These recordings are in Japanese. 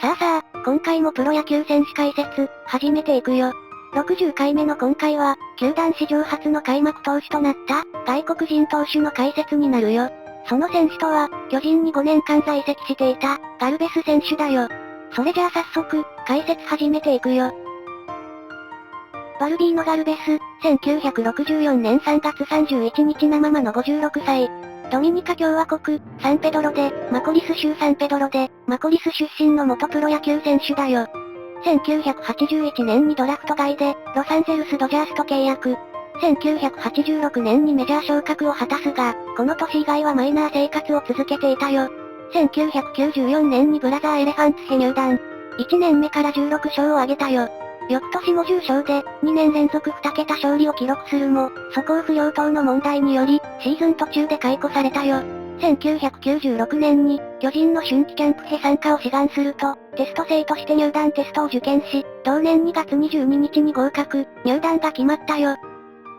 さあ、今回もプロ野球選手解説、始めていくよ。60回目の今回は、球団史上初の開幕投手となった、外国人投手の解説になるよ。その選手とは、巨人に5年間在籍していた、ガルベス選手だよ。それじゃあ早速、解説始めていくよ。バルビーノ・ガルベス、1964年3月31日生馬の56歳。ドミニカ共和国、サンペドロで、マコリス州サンペドロで、マコリス出身の元プロ野球選手だよ。1981年にドラフト外で、ロサンゼルスドジャースと契約。1986年にメジャー昇格を果たすが、この年以外はマイナー生活を続けていたよ。1994年にブラザーエレファンツへ入団。1年目から16勝を挙げたよ。翌年も10勝で、2年連続2桁勝利を記録するも、素行不良等の問題により、シーズン途中で解雇されたよ。1996年に、巨人の春季キャンプへ参加を志願すると、テスト生として入団テストを受験し、同年2月22日に合格、入団が決まったよ。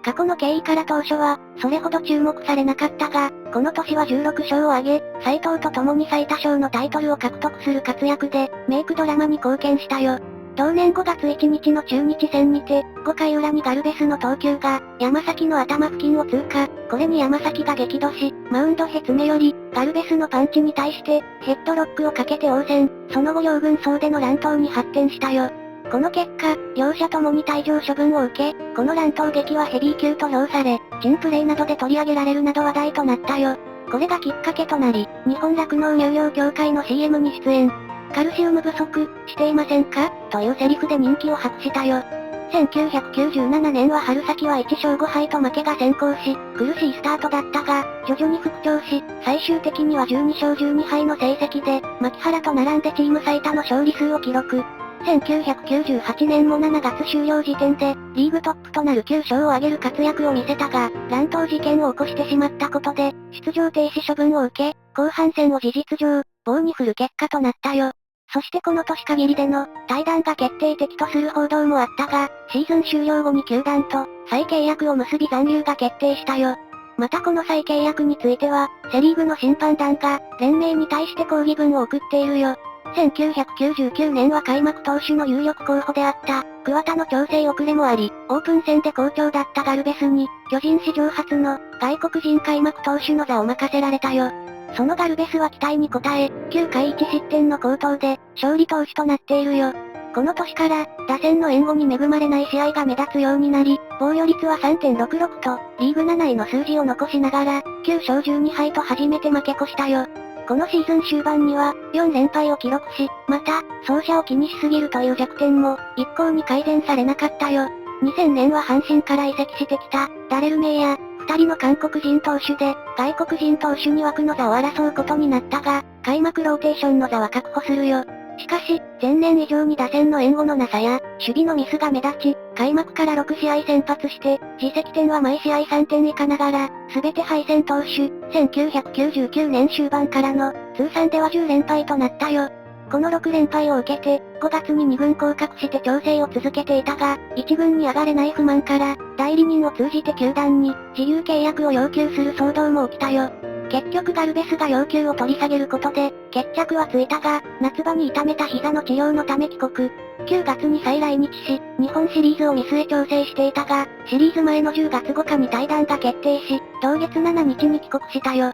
過去の経緯から当初は、それほど注目されなかったが、この年は16勝を挙げ、斉藤と共に最多勝のタイトルを獲得する活躍で、メイクドラマに貢献したよ。同年5月1日の中日戦にて、5回裏にガルベスの投球が、山崎の頭付近を通過、これに山崎が激怒し、マウンドへ詰め寄り、ガルベスのパンチに対して、ヘッドロックをかけて応戦、その後両軍総での乱闘に発展したよ。この結果、両者ともに退場処分を受け、この乱闘劇はヘビー級と評され、珍プレイなどで取り上げられるなど話題となったよ。これがきっかけとなり、日本酪農乳業協会の CM に出演。カルシウム不足、していませんかというセリフで人気を博したよ。1997年は春先は1勝5敗と負けが先行し、苦しいスタートだったが、徐々に復調し、最終的には12勝12敗の成績で、牧原と並んでチーム最多の勝利数を記録。1998年も7月終了時点で、リーグトップとなる9勝を挙げる活躍を見せたが、乱闘事件を起こしてしまったことで、出場停止処分を受け、後半戦を事実上、棒に振る結果となったよ。そしてこの年限りでの、退団が決定的とする報道もあったが、シーズン終了後に球団と、再契約を結び残留が決定したよ。またこの再契約については、セリーグの審判団が、連盟に対して抗議文を送っているよ。1999年は開幕投手の有力候補であった、桑田の調整遅れもあり、オープン戦で好調だったガルベスに、巨人史上初の、外国人開幕投手の座を任せられたよ。そのガルベスは期待に応え、9回1失点の好投で、勝利投手となっているよ。この年から、打線の援護に恵まれない試合が目立つようになり、防御率は 3.66 と、リーグ7位の数字を残しながら、9勝12敗と初めて負け越したよ。このシーズン終盤には、4連敗を記録し、また、走者を気にしすぎるという弱点も、一向に改善されなかったよ。2000年は阪神から移籍してきた、ダレル・メイヤー、2人の韓国人投手で、外国人投手に枠の座を争うことになったが、開幕ローテーションの座は確保するよ。しかし、前年以上に打線の援護のなさや、守備のミスが目立ち、開幕から6試合先発して、自責点は毎試合3点以下ながら、すべて敗戦投手、1999年終盤からの、通算では10連敗となったよ。この6連敗を受けて、5月に2軍降格して調整を続けていたが、1軍に上がれない不満から、代理人を通じて球団に、自由契約を要求する騒動も起きたよ。結局ガルベスが要求を取り下げることで、決着はついたが、夏場に痛めた膝の治療のため帰国。9月に再来日し、日本シリーズを見据え調整していたが、シリーズ前の10月5日に退団が決定し、同月7日に帰国したよ。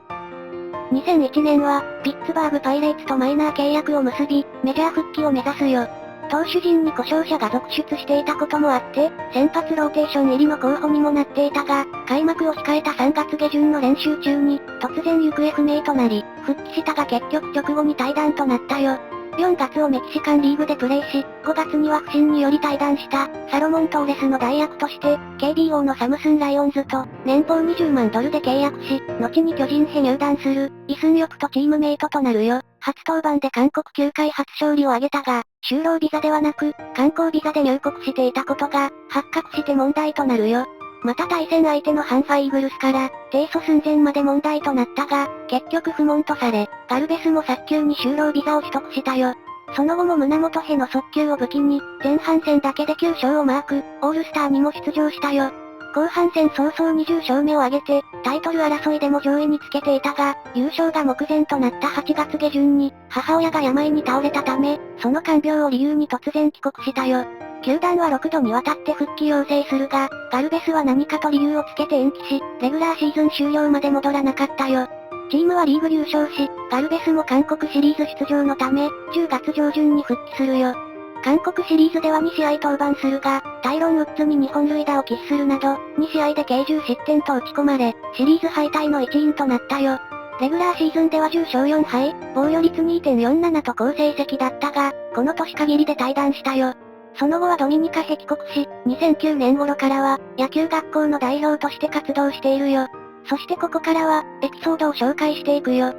2001年は、ピッツバーグパイレーツとマイナー契約を結び、メジャー復帰を目指すよ。投手陣に故障者が続出していたこともあって、先発ローテーション入りの候補にもなっていたが、開幕を控えた3月下旬の練習中に、突然行方不明となり、復帰したが結局直後に退団となったよ。4月をメキシカンリーグでプレーし、5月には不振により退団した、サロモン・トーレスの代役として、KBO のサムスンライオンズと、年俸20万ドルで契約し、後に巨人へ入団する、イスンヨプとチームメイトとなるよ。初登板で韓国球界初勝利を挙げたが、就労ビザではなく、観光ビザで入国していたことが、発覚して問題となるよ。また対戦相手のハンファイーグルスから、提訴寸前まで問題となったが、結局不問とされ、ガルベスも早急に就労ビザを取得したよ。その後も胸元への速球を武器に、前半戦だけで9勝をマーク、オールスターにも出場したよ。後半戦早々20勝目を挙げて、タイトル争いでも上位につけていたが、優勝が目前となった8月下旬に、母親が病に倒れたため、その看病を理由に突然帰国したよ。球団は6度にわたって復帰要請するが、ガルベスは何かと理由をつけて延期し、レギュラーシーズン終了まで戻らなかったよ。チームはリーグ優勝し、ガルベスも韓国シリーズ出場のため、10月上旬に復帰するよ。韓国シリーズでは2試合登板するが、タイロン・ウッズに2本塁打を喫するなど、2試合で計10失点と打ち込まれ、シリーズ敗退の一因となったよ。レギュラーシーズンでは10勝4敗、防御率 2.47 と好成績だったが、この年限りで退団したよ。その後はドミニカへ帰国し、2009年頃からは、野球学校の代表として活動しているよ。そしてここからは、エピソードを紹介していくよ。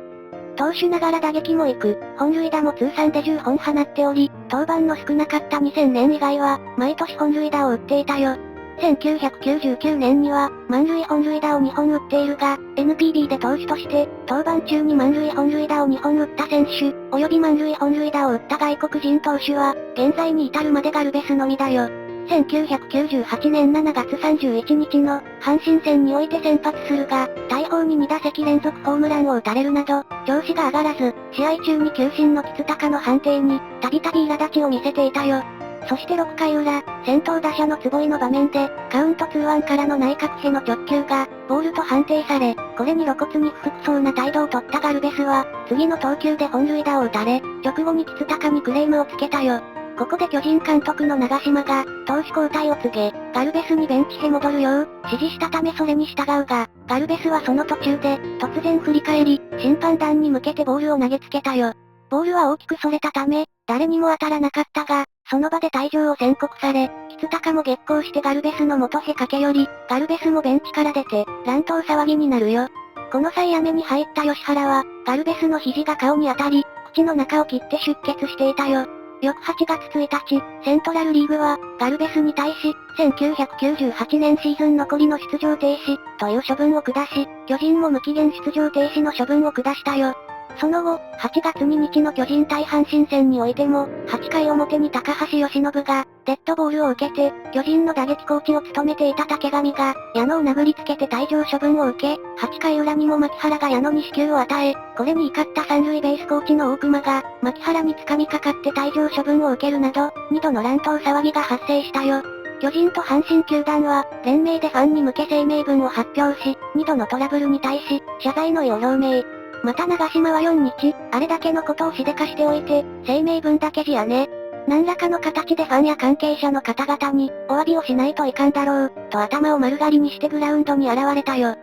投手ながら打撃も行く、本塁打も通算で10本放っており、登板の少なかった2000年以外は、毎年本塁打を打っていたよ。1999年には、満塁本塁打を2本打っているが、NPB で投手として、登板中に満塁本塁打を2本打った選手、及び満塁本塁打を打った外国人投手は、現在に至るまでガルベスのみだよ。1998年7月31日の阪神戦において先発するが、大砲に2打席連続ホームランを打たれるなど、調子が上がらず、試合中に球審のキツタカの判定に、たびたび苛立ちを見せていたよ。そして6回裏、先頭打者の坪井の場面で、カウント2-1からの内角への直球が、ボールと判定され、これに露骨に不服そうな態度を取ったガルベスは、次の投球で本塁打を打たれ、直後にキツタカにクレームをつけたよ。ここで巨人監督の長島が、投手交代を告げ、ガルベスにベンチへ戻るよう、指示したためそれに従うが、ガルベスはその途中で、突然振り返り、審判団に向けてボールを投げつけたよ。ボールは大きくそれたため、誰にも当たらなかったが、その場で退場を宣告され、キツタカも激高してガルベスの元へ駆け寄り、ガルベスもベンチから出て、乱闘騒ぎになるよ。この際雨に入った吉原は、ガルベスの肘が顔に当たり、口の中を切って出血していたよ。翌8月1日、セントラルリーグは、ガルベスに対し、1998年シーズン残りの出場停止、という処分を下し、巨人も無期限出場停止の処分を下したよ。その後、8月2日の巨人対阪神戦においても、8回表に高橋由伸が、デッドボールを受けて、巨人の打撃コーチを務めていた竹上が、矢野を殴りつけて退場処分を受け、8回裏にも牧原が矢野に死球を与え、これに怒った三塁ベースコーチの大熊が、牧原に掴みかかって退場処分を受けるなど、2度の乱闘騒ぎが発生したよ。巨人と阪神球団は、連名でファンに向け声明文を発表し、2度のトラブルに対し、謝罪の意を表明。また長島は4日、あれだけのことをしでかしておいて、声明文だけじゃね。何らかの形でファンや関係者の方々に、お詫びをしないといかんだろう、と頭を丸刈りにしてグラウンドに現れたよ。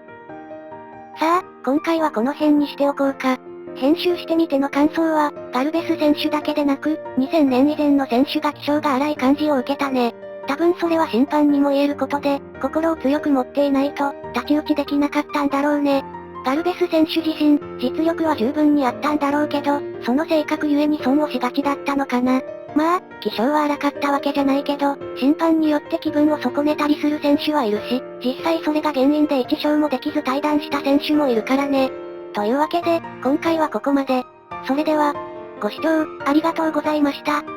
さあ、今回はこの辺にしておこうか。編集してみての感想は、ガルベス選手だけでなく、2000年以前の選手が気性が荒い感じを受けたね。多分それは審判にも言えることで、心を強く持っていないと、太刀打ちできなかったんだろうね。ガルベス選手自身、実力は十分にあったんだろうけど、その性格ゆえに損をしがちだったのかな。まあ、気性は荒かったわけじゃないけど、審判によって気分を損ねたりする選手はいるし、実際それが原因で1勝もできず退団した選手もいるからね。というわけで、今回はここまで。それでは、ご視聴、ありがとうございました。